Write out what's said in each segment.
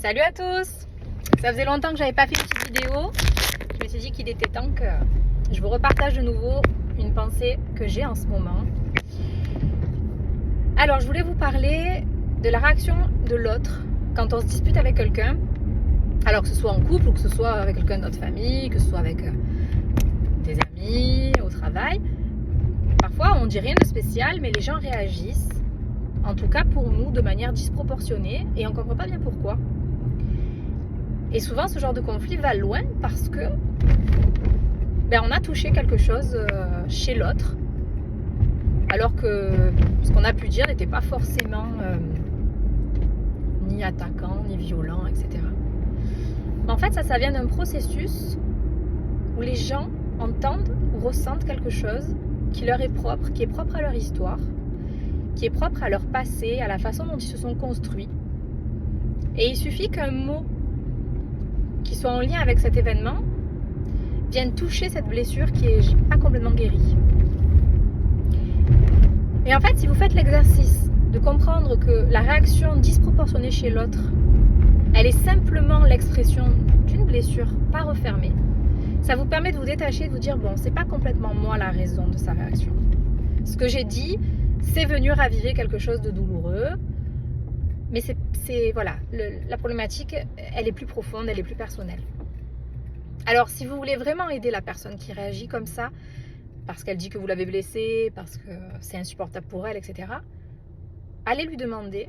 Salut à tous! Ça faisait longtemps que j'avais pas fait une petite vidéo. Je me suis dit qu'il était temps que je vous repartage de nouveau une pensée que j'ai en ce moment. Alors, je voulais vous parler de la réaction de l'autre quand on se dispute avec quelqu'un. Alors que ce soit en couple ou que ce soit avec quelqu'un de notre famille, que ce soit avec des amis, au travail. Parfois, on dit rien de spécial, mais les gens réagissent. En tout cas pour nous, de manière disproportionnée, et on ne comprend pas bien pourquoi. Et souvent, ce genre de conflit va loin parce que on a touché quelque chose chez l'autre, alors que ce qu'on a pu dire n'était pas forcément ni attaquant, ni violent, etc. En fait, ça vient d'un processus où les gens entendent ou ressentent quelque chose qui leur est propre, qui est propre à leur histoire, qui est propre à leur passé, à la façon dont ils se sont construits. Et il suffit qu'un mot qui soit en lien avec cet événement vienne toucher cette blessure qui n'est pas complètement guérie. Et en fait, si vous faites l'exercice de comprendre que la réaction disproportionnée chez l'autre, elle est simplement l'expression d'une blessure pas refermée, ça vous permet de vous détacher, de vous dire, bon, c'est pas complètement moi la raison de sa réaction. Ce que j'ai dit, c'est venu raviver quelque chose de douloureux, mais voilà, la problématique, elle est plus profonde, elle est plus personnelle. Alors, si vous voulez vraiment aider la personne qui réagit comme ça, parce qu'elle dit que vous l'avez blessée, parce que c'est insupportable pour elle, etc., allez lui demander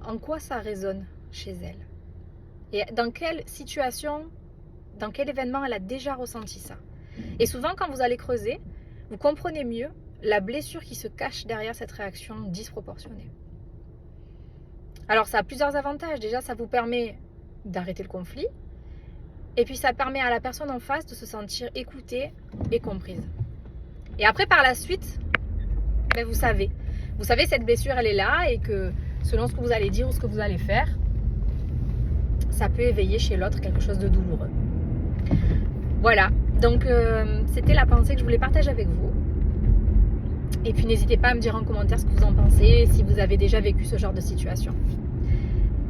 en quoi ça résonne chez elle. Et dans quelle situation, dans quel événement elle a déjà ressenti ça. Et souvent, quand vous allez creuser, vous comprenez mieux la blessure qui se cache derrière cette réaction disproportionnée. Alors, ça a plusieurs avantages. Déjà, ça vous permet d'arrêter le conflit. Et puis, ça permet à la personne en face de se sentir écoutée et comprise. Et après, par la suite, vous savez. Vous savez, cette blessure, elle est là et que selon ce que vous allez dire ou ce que vous allez faire, ça peut éveiller chez l'autre quelque chose de douloureux. Voilà. Donc, c'était la pensée que je voulais partager avec vous. Et puis, n'hésitez pas à me dire en commentaire ce que vous en pensez, si vous avez déjà vécu ce genre de situation.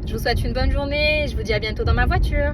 Je vous souhaite une bonne journée et je vous dis à bientôt dans ma voiture.